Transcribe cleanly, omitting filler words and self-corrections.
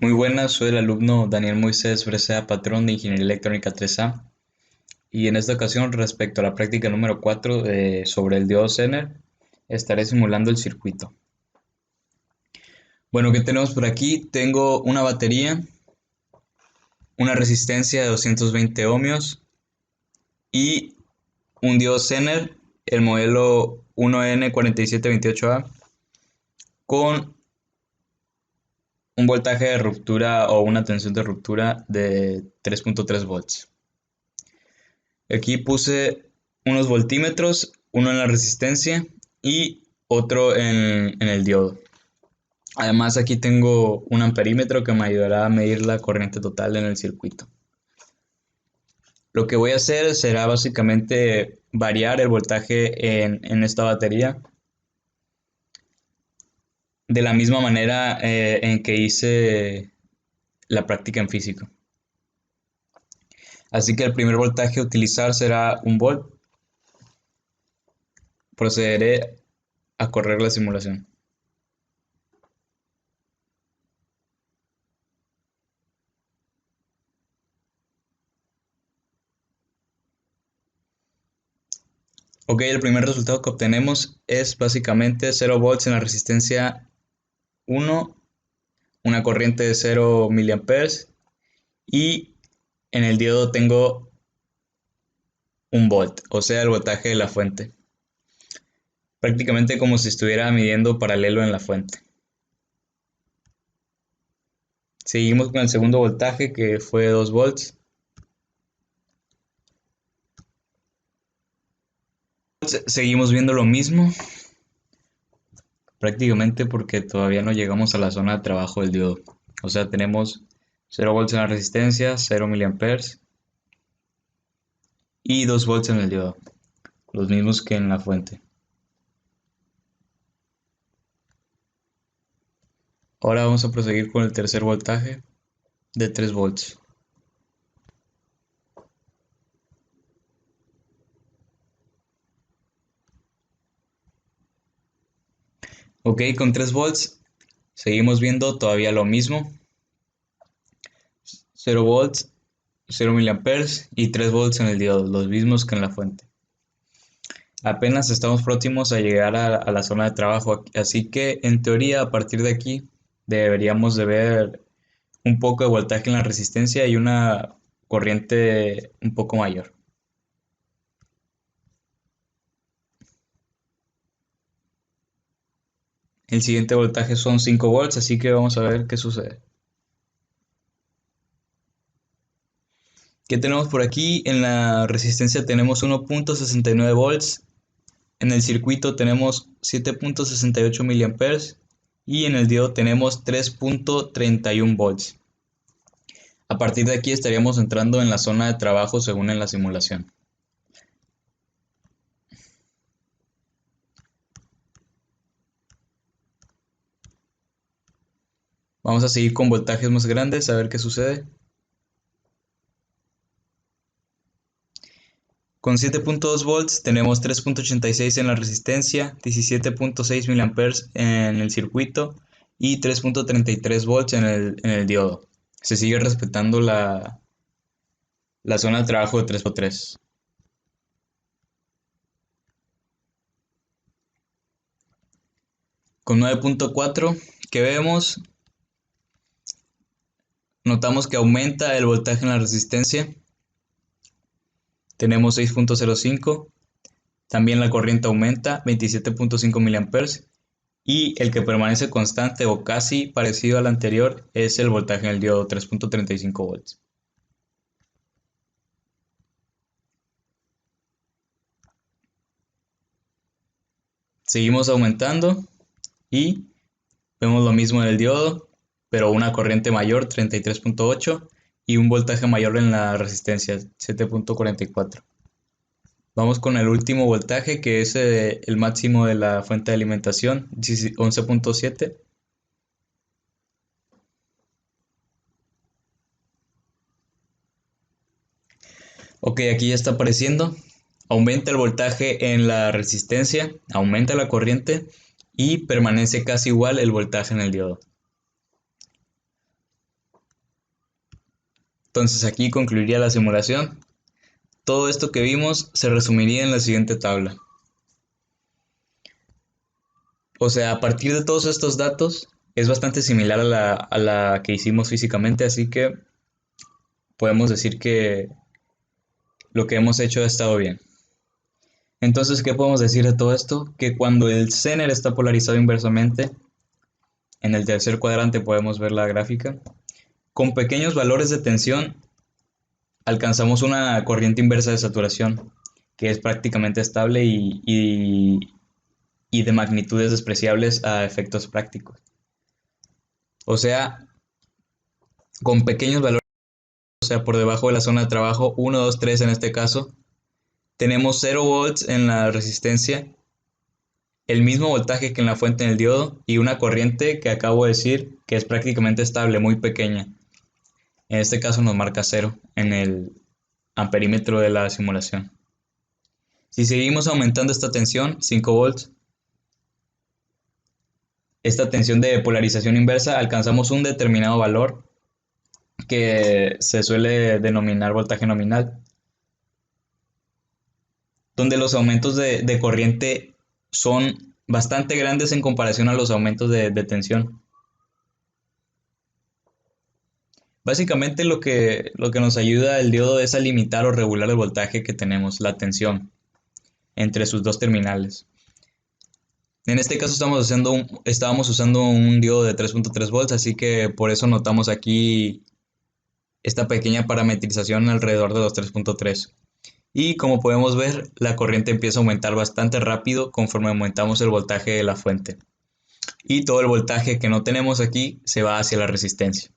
Muy buenas, soy el alumno Daniel Moisés Bresea, patrón de Ingeniería Electrónica 3A, y en esta ocasión, respecto a la práctica número 4 sobre el diodo Zener, estaré simulando el circuito. Bueno, ¿qué tenemos por aquí? Tengo una batería, una resistencia de 220 ohmios y un diodo Zener, el modelo 1N4728A, con un voltaje de ruptura o una tensión de ruptura de 3.3 volts. Aquí puse unos voltímetros, uno en la resistencia y otro en el diodo. Además aquí tengo un amperímetro que me ayudará a medir la corriente total en el circuito. Lo que voy a hacer será básicamente variar el voltaje en esta batería de la misma manera en que hice la práctica en físico. Así que el primer voltaje a utilizar será un volt. Procederé a correr la simulación. Ok, el primer resultado que obtenemos es básicamente 0 volts en la resistencia 1, una corriente de 0 miliamperes y en el diodo tengo un volt, o sea, el voltaje de la fuente. Prácticamente como si estuviera midiendo paralelo en la fuente. Seguimos con el segundo voltaje que fue 2 volts. Seguimos viendo lo mismo, prácticamente porque todavía no llegamos a la zona de trabajo del diodo. O sea, tenemos 0 volts en la resistencia, 0 miliamperes y 2 volts en el diodo, los mismos que en la fuente. Ahora vamos a proseguir con el tercer voltaje de 3 volts. Ok, con 3 volts seguimos viendo todavía lo mismo. 0 volts, 0 miliamperes y 3 volts en el diodo, los mismos que en la fuente. Apenas estamos próximos a llegar a la zona de trabajo, así que en teoría a partir de aquí deberíamos de ver un poco de voltaje en la resistencia y una corriente un poco mayor. El siguiente voltaje son 5 volts, así que vamos a ver qué sucede. ¿Qué tenemos por aquí? En la resistencia tenemos 1.69 volts, en el circuito tenemos 7.68 miliamperes y en el diodo tenemos 3.31 volts. A partir de aquí estaríamos entrando en la zona de trabajo según en la simulación. Vamos a seguir con voltajes más grandes a ver qué sucede. Con 7.2 volts tenemos 3.86 en la resistencia, 17.6 miliamperes en el circuito y 3.33 volts en el diodo. Se sigue respetando la zona de trabajo de 3x3. Con 9.4 que vemos, notamos que aumenta el voltaje en la resistencia. Tenemos 6.05. También la corriente aumenta 27.5 miliamperes y el que permanece constante o casi parecido al anterior es el voltaje en el diodo 3.35 volts. Seguimos aumentando y vemos lo mismo en el diodo, pero una corriente mayor 33.8 y un voltaje mayor en la resistencia 7.44. Vamos con el último voltaje que es el máximo de la fuente de alimentación 11.7. Ok, aquí ya está apareciendo. Aumenta el voltaje en la resistencia, aumenta la corriente y permanece casi igual el voltaje en el diodo. Entonces aquí concluiría la simulación. Todo esto que vimos se resumiría en la siguiente tabla. O sea, a partir de todos estos datos es bastante similar a la que hicimos físicamente, así que podemos decir que lo que hemos hecho ha estado bien. Entonces, ¿qué podemos decir de todo esto? Que cuando el Zener está polarizado inversamente, en el tercer cuadrante podemos ver la gráfica, con pequeños valores de tensión alcanzamos una corriente inversa de saturación, que es prácticamente estable y de magnitudes despreciables a efectos prácticos. O sea, con pequeños valores, o sea, por debajo de la zona de trabajo, 1, 2, 3 en este caso, tenemos 0 volts en la resistencia, el mismo voltaje que en la fuente en el diodo y una corriente que acabo de decir que es prácticamente estable, muy pequeña. En este caso nos marca 0 en el amperímetro de la simulación. Si seguimos aumentando esta tensión, 5 volts, esta tensión de polarización inversa, alcanzamos un determinado valor que se suele denominar voltaje nominal, donde los aumentos de corriente son bastante grandes en comparación a los aumentos de tensión. Básicamente lo que nos ayuda el diodo es a limitar o regular el voltaje que tenemos, la tensión, entre sus dos terminales. En este caso estábamos usando un diodo de 3.3 volts, así que por eso notamos aquí esta pequeña parametrización alrededor de los 3.3. Y como podemos ver, la corriente empieza a aumentar bastante rápido conforme aumentamos el voltaje de la fuente. Y todo el voltaje que no tenemos aquí se va hacia la resistencia.